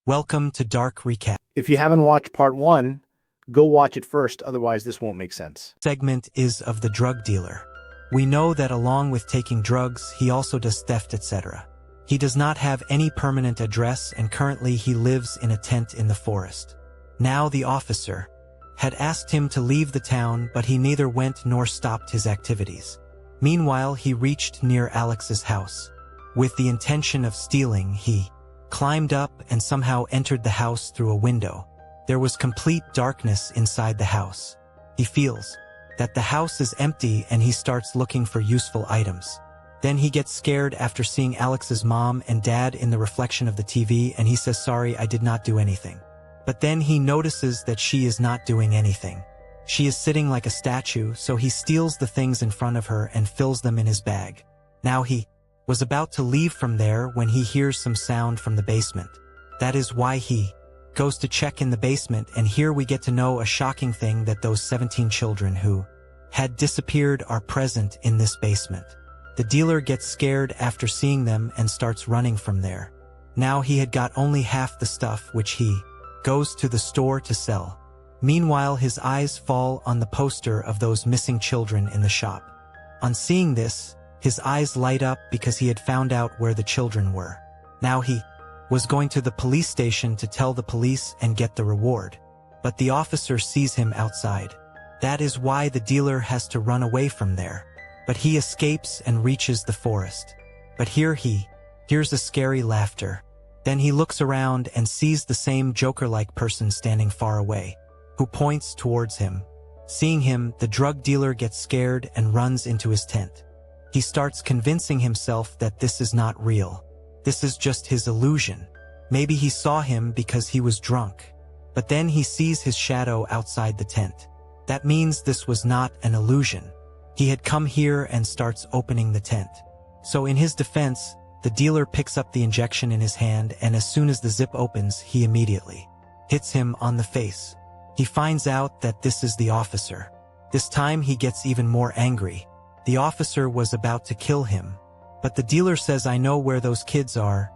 Welcome to Dark Recap. If you haven't watched part 1, go watch it first, otherwise this won't make sense. Segment is of the drug dealer. We know that along with taking drugs, he also does theft, etc. He does not have any permanent address and currently he lives in a tent in the forest. Now the officer had asked him to leave the town, but he neither went nor stopped his activities. Meanwhile, he reached near Alex's house. With the intention of stealing, he climbed up and somehow entered the house through a window. There was complete darkness inside the house. He feels that the house is empty and he starts looking for useful items. Then he gets scared after seeing Alex's mom and dad in the reflection of the TV and he says, "Sorry, I did not do anything." But then he notices that she is not doing anything. She is sitting like a statue, so he steals the things in front of her and fills them in his bag. Now he was about to leave from there when he hears some sound from the basement. That is why he goes to check in the basement, and here we get to know a shocking thing, that those 17 children who had disappeared are present in this basement. The dealer gets scared after seeing them and starts running from there. Now he had got only half the stuff, which he goes to the store to sell. Meanwhile, his eyes fall on the poster of those missing children in the shop. On seeing this, his eyes light up because he had found out where the children were. Now he was going to the police station to tell the police and get the reward. But the officer sees him outside. That is why the dealer has to run away from there. But he escapes and reaches the forest. But here he hears a scary laughter. Then he looks around and sees the same Joker-like person standing far away, who points towards him. Seeing him, the drug dealer gets scared and runs into his tent. He starts convincing himself that this is not real. This is just his illusion. Maybe he saw him because he was drunk. But then he sees his shadow outside the tent. That means this was not an illusion. He had come here and starts opening the tent. So in his defense, the dealer picks up the injection in his hand, and as soon as the zip opens, he immediately hits him on the face. He finds out that this is the officer. This time he gets even more angry. The officer was about to kill him. But the dealer says, "I know where those kids are.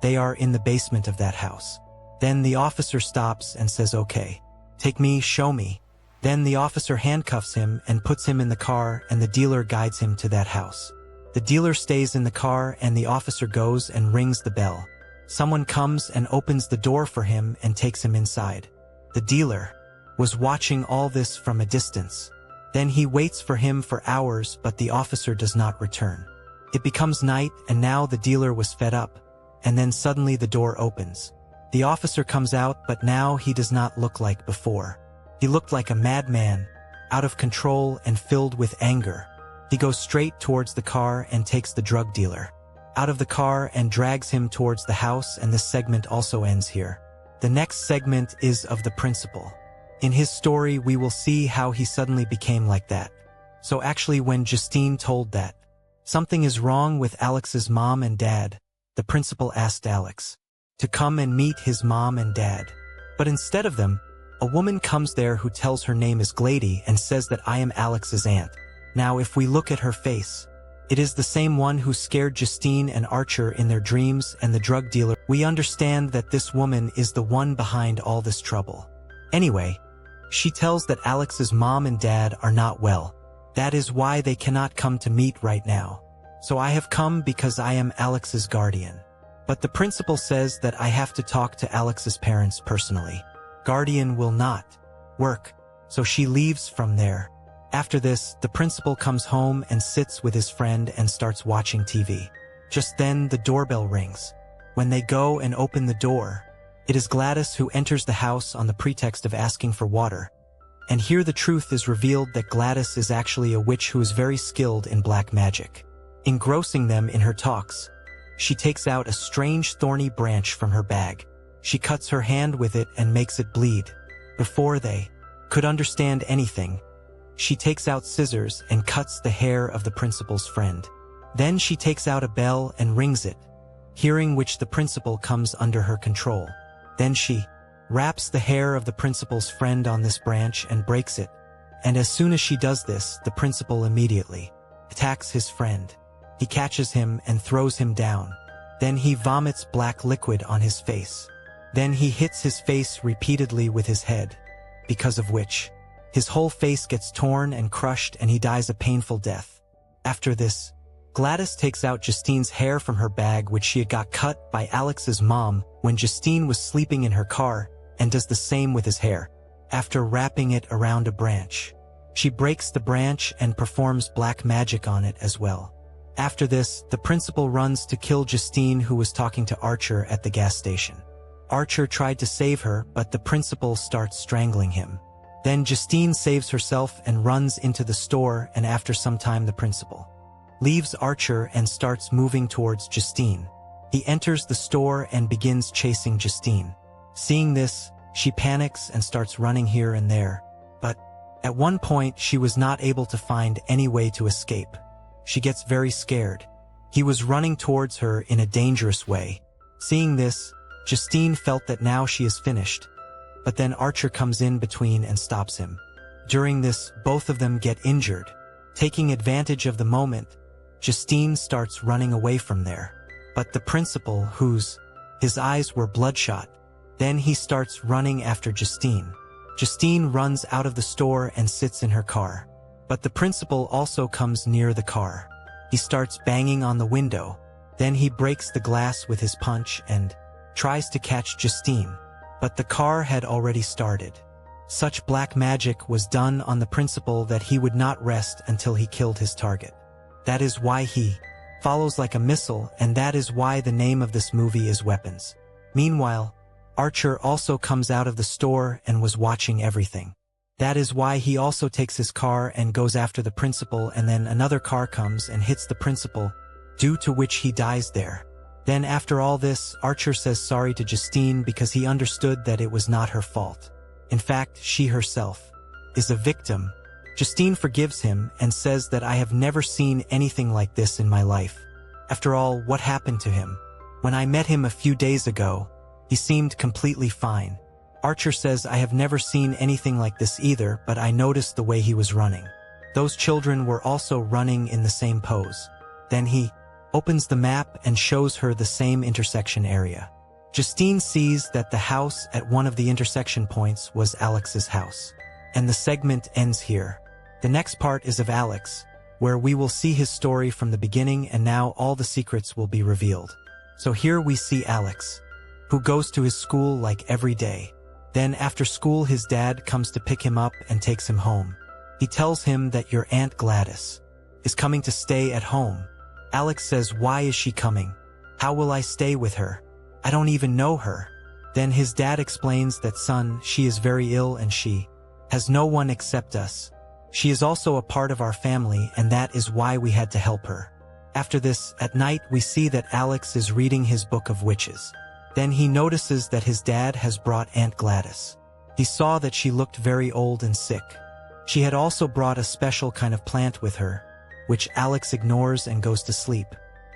They are in the basement of that house." Then the officer stops and says, "Okay, take me, show me." Then the officer handcuffs him and puts him in the car, and the dealer guides him to that house. The dealer stays in the car and the officer goes and rings the bell. Someone comes and opens the door for him and takes him inside. The dealer was watching all this from a distance. Then he waits for him for hours, but the officer does not return. It becomes night, and now the dealer was fed up. And then suddenly the door opens. The officer comes out, but now he does not look like before. He looked like a madman, out of control and filled with anger. He goes straight towards the car and takes the drug dealer out of the car and drags him towards the house, and this segment also ends here. The next segment is of the principal. In his story, we will see how he suddenly became like that. So actually, when Justine told that something is wrong with Alex's mom and dad, the principal asked Alex to come and meet his mom and dad. But instead of them, a woman comes there who tells her name is Glady and says that I am Alex's aunt. Now if we look at her face, it is the same one who scared Justine and Archer in their dreams and the drug dealer. We understand that this woman is the one behind all this trouble. Anyway, she tells that Alex's mom and dad are not well. That is why they cannot come to meet right now. So I have come because I am Alex's guardian. But the principal says that I have to talk to Alex's parents personally. Guardian will not work, so she leaves from there. After this, the principal comes home and sits with his friend and starts watching TV. Just then, the doorbell rings. When they go and open the door, it is Gladys who enters the house on the pretext of asking for water. And here the truth is revealed that Gladys is actually a witch who is very skilled in black magic. Engrossing them in her talks, she takes out a strange thorny branch from her bag. She cuts her hand with it and makes it bleed. Before they could understand anything, she takes out scissors and cuts the hair of the principal's friend. Then she takes out a bell and rings it, hearing which the principal comes under her control. Then she wraps the hair of the principal's friend on this branch and breaks it. And as soon as she does this, the principal immediately attacks his friend. He catches him and throws him down. Then he vomits black liquid on his face. Then he hits his face repeatedly with his head, because of which his whole face gets torn and crushed and he dies a painful death. After this, Gladys takes out Justine's hair from her bag, which she had got cut by Alex's mom when Justine was sleeping in her car, and does the same with his hair. After wrapping it around a branch, she breaks the branch and performs black magic on it as well. After this, the principal runs to kill Justine, who was talking to Archer at the gas station. Archer tried to save her, but the principal starts strangling him. Then Justine saves herself and runs into the store, and after some time the principal leaves Archer and starts moving towards Justine. He enters the store and begins chasing Justine. Seeing this, she panics and starts running here and there, but at one point she was not able to find any way to escape. She gets very scared. He was running towards her in a dangerous way. Seeing this, Justine felt that now she is finished, but then Archer comes in between and stops him. During this, both of them get injured. Taking advantage of the moment, Justine starts running away from there. But the principal, his eyes were bloodshot, then he starts running after Justine. Justine runs out of the store and sits in her car. But the principal also comes near the car. He starts banging on the window. Then he breaks the glass with his punch and tries to catch Justine. But the car had already started. Such black magic was done on the principal that he would not rest until he killed his target. That is why he follows like a missile, and that is why the name of this movie is Weapons. Meanwhile, Archer also comes out of the store and was watching everything. That is why he also takes his car and goes after the principal, and then another car comes and hits the principal, due to which he dies there. Then after all this, Archer says sorry to Justine because he understood that it was not her fault. In fact, she herself is a victim. Justine forgives him and says that I have never seen anything like this in my life. After all, what happened to him? When I met him a few days ago, he seemed completely fine. Archer says I have never seen anything like this either, but I noticed the way he was running. Those children were also running in the same pose. Then he opens the map and shows her the same intersection area. Justine sees that the house at one of the intersection points was Alex's house. And the segment ends here. The next part is of Alex, where we will see his story from the beginning, and now all the secrets will be revealed. So here we see Alex, who goes to his school like every day. Then after school his dad comes to pick him up and takes him home. He tells him that your Aunt Gladys is coming to stay at home. Alex says, why is she coming? How will I stay with her? I don't even know her. Then his dad explains that, son, she is very ill and she has no one except us. She is also a part of our family, and that is why we had to help her. After this, at night we see that Alex is reading his book of witches. Then he notices that his dad has brought Aunt Gladys. He saw that she looked very old and sick. She had also brought a special kind of plant with her, which Alex ignores and goes to sleep.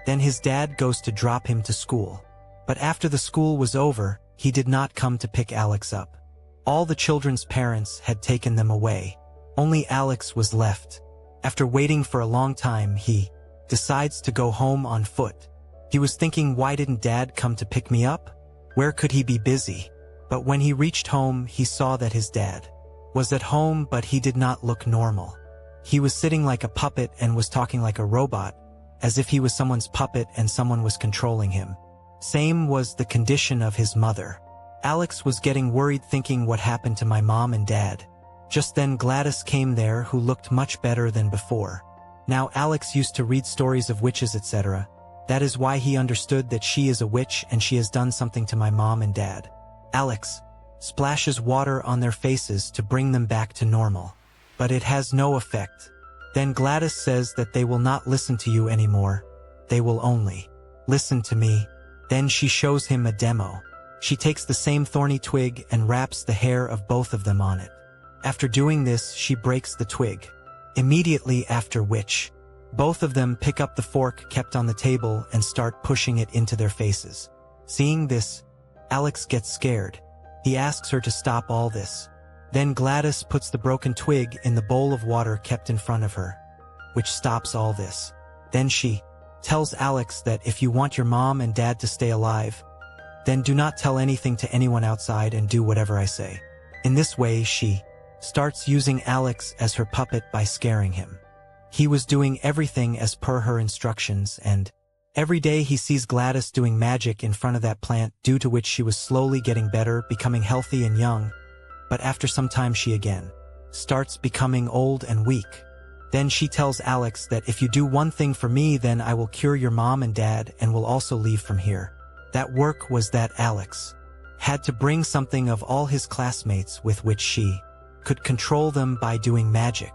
Then his dad goes to drop him to school. But after the school was over, he did not come to pick Alex up. All the children's parents had taken them away. Only Alex was left. After waiting for a long time, he decides to go home on foot. He was thinking, why didn't Dad come to pick me up? Where could he be busy? But when he reached home, he saw that his dad was at home, but he did not look normal. He was sitting like a puppet and was talking like a robot, as if he was someone's puppet and someone was controlling him. Same was the condition of his mother. Alex was getting worried, thinking, what happened to my mom and dad? Just then Gladys came there, who looked much better than before. Now Alex used to read stories of witches, etc. That is why he understood that she is a witch and she has done something to my mom and dad. Alex splashes water on their faces to bring them back to normal. But it has no effect. Then Gladys says that they will not listen to you anymore. They will only listen to me. Then she shows him a demo. She takes the same thorny twig and wraps the hair of both of them on it. After doing this, she breaks the twig. Immediately after which, both of them pick up the fork kept on the table and start pushing it into their faces. Seeing this, Alex gets scared. He asks her to stop all this. Then Gladys puts the broken twig in the bowl of water kept in front of her, which stops all this. Then she tells Alex that if you want your mom and dad to stay alive, Then do not tell anything to anyone outside and do whatever I say." In this way, she starts using Alex as her puppet by scaring him. He was doing everything as per her instructions, and every day he sees Gladys doing magic in front of that plant, due to which she was slowly getting better, becoming healthy and young. But after some time she again starts becoming old and weak. Then she tells Alex that if you do one thing for me, then I will cure your mom and dad and will also leave from here. That work was that Alex had to bring something of all his classmates with which she could control them by doing magic.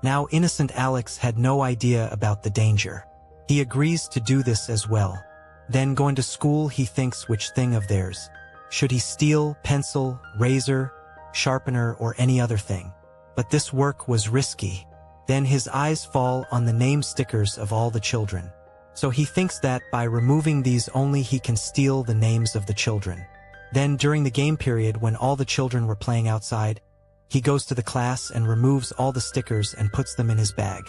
Now innocent Alex had no idea about the danger. He agrees to do this as well. Then going to school, he thinks which thing of theirs should he steal: pencil, razor, sharpener, or any other thing. But this work was risky. Then his eyes fall on the name stickers of all the children. So he thinks that by removing these only he can steal the names of the children. Then during the game period, when all the children were playing outside, he goes to the class and removes all the stickers and puts them in his bag.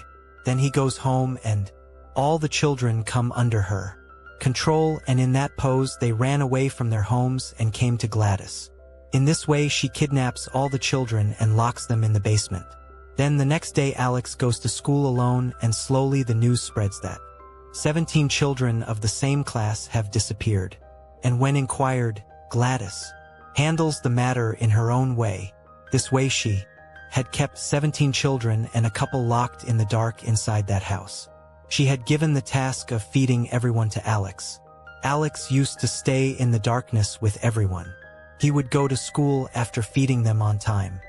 Then he goes home and all the children come under her control, and in that pose they ran away from their homes and came to Gladys. In this way she kidnaps all the children and locks them in the basement. Then the next day Alex goes to school alone, and slowly the news spreads that 17 children of the same class have disappeared. And when inquired, Gladys handles the matter in her own way. This way she had kept 17 children and a couple locked in the dark inside that house. She had given the task of feeding everyone to Alex. Alex used to stay in the darkness with everyone. He would go to school after feeding them on time.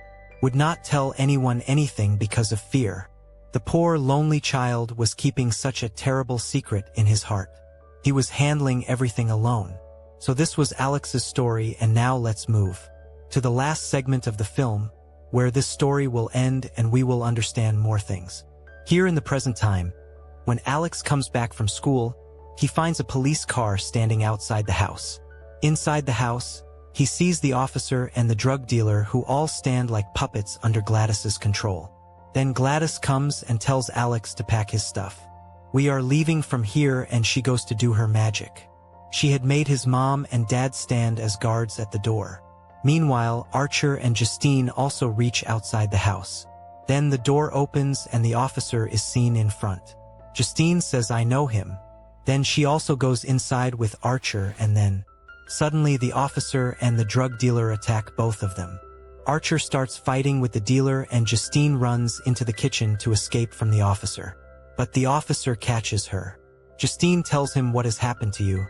Would not tell anyone anything because of fear. The poor lonely child was keeping such a terrible secret in his heart. He was handling everything alone. So this was Alex's story, and now let's move to the last segment of the film, where this story will end and we will understand more things. Here in the present time, when Alex comes back from school, he finds a police car standing outside the house. Inside the house, he sees the officer and the drug dealer, who all stand like puppets under Gladys's control. Then Gladys comes and tells Alex to pack his stuff. "We are leaving from here," and she goes to do her magic. She had made his mom and dad stand as guards at the door. Meanwhile, Archer and Justine also reach outside the house. Then the door opens and the officer is seen in front. Justine says, "I know him." Then she also goes inside with Archer, and then suddenly the officer and the drug dealer attack both of them. Archer starts fighting with the dealer and Justine runs into the kitchen to escape from the officer. But the officer catches her. Justine tells him, "What has happened to you?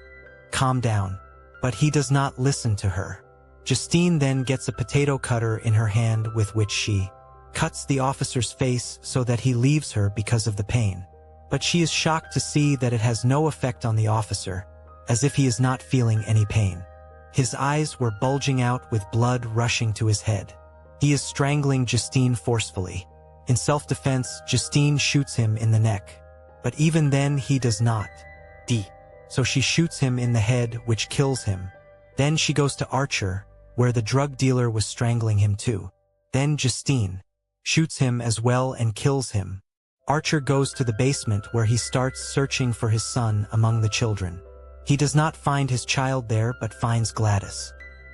Calm down." But he does not listen to her. Justine then gets a potato cutter in her hand, with which she cuts the officer's face so that he leaves her because of the pain. But she is shocked to see that it has no effect on the officer, as if he is not feeling any pain. His eyes were bulging out with blood rushing to his head. He is strangling Justine forcefully. In self-defense, Justine shoots him in the neck. But even then he does not so she shoots him in the head, which kills him. Then she goes to Archer, where the drug dealer was strangling him too. Then Justine shoots him as well and kills him. Archer goes to the basement, where he starts searching for his son among the children. He does not find his child there, but finds Gladys,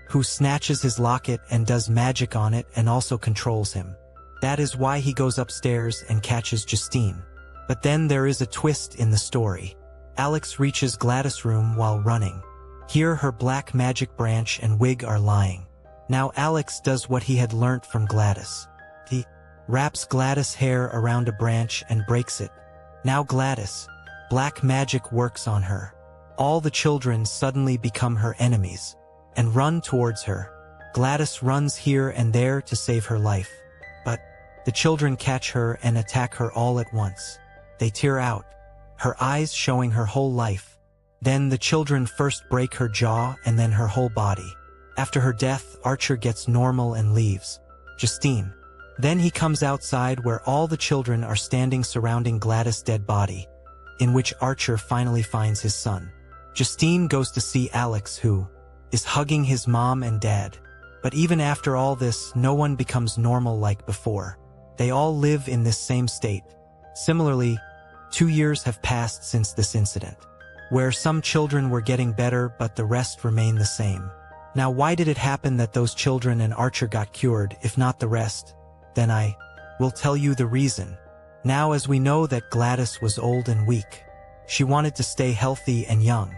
who snatches his locket and does magic on it and also controls him. That is why he goes upstairs and catches Justine. But then there is a twist in the story. Alex reaches Gladys' room while running. Here her black magic branch and wig are lying. Now Alex does what he had learnt from Gladys. He wraps Gladys' hair around a branch and breaks it. Now Gladys, black magic works on her. All the children suddenly become her enemies and run towards her. Gladys runs here and there to save her life. But the children catch her and attack her all at once. They tear out, her eyes showing her whole life. Then the children first break her jaw and then her whole body. After her death, Archer gets normal and leaves Justine. Then he comes outside, where all the children are standing surrounding Gladys' dead body, in which Archer finally finds his son. Justine goes to see Alex, who is hugging his mom and dad. But even after all this, no one becomes normal like before. They all live in this same state. Similarly, 2 years have passed since this incident. where some children were getting better but the rest remained the same. Now why did it happen that those children and Archer got cured, if not the rest? Then I will tell you the reason. Now as we know that Gladys was old and weak, she wanted to stay healthy and young.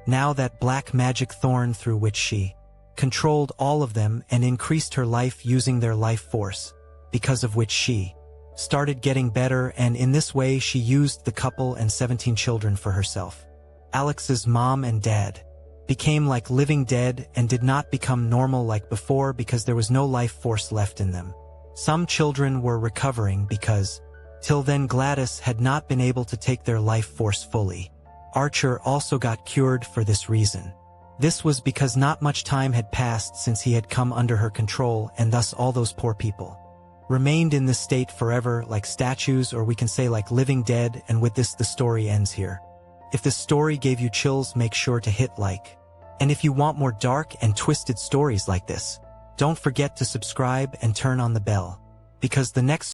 Now that black magic thorn through which she controlled all of them and increased her life using their life force, because of which she started getting better, and in this way she used the couple and 17 children for herself. Alex's mom and dad became like living dead and did not become normal like before because there was no life force left in them. Some children were recovering because, till then, Gladys had not been able to take their life force fully. Archer also got cured for this reason. This was because not much time had passed since he had come under her control, and thus all those poor people remained in this state forever, like statues, or we can say like living dead, and with this the story ends here. If this story gave you chills, make sure to hit like. And if you want more dark and twisted stories like this, don't forget to subscribe and turn on the bell, because the next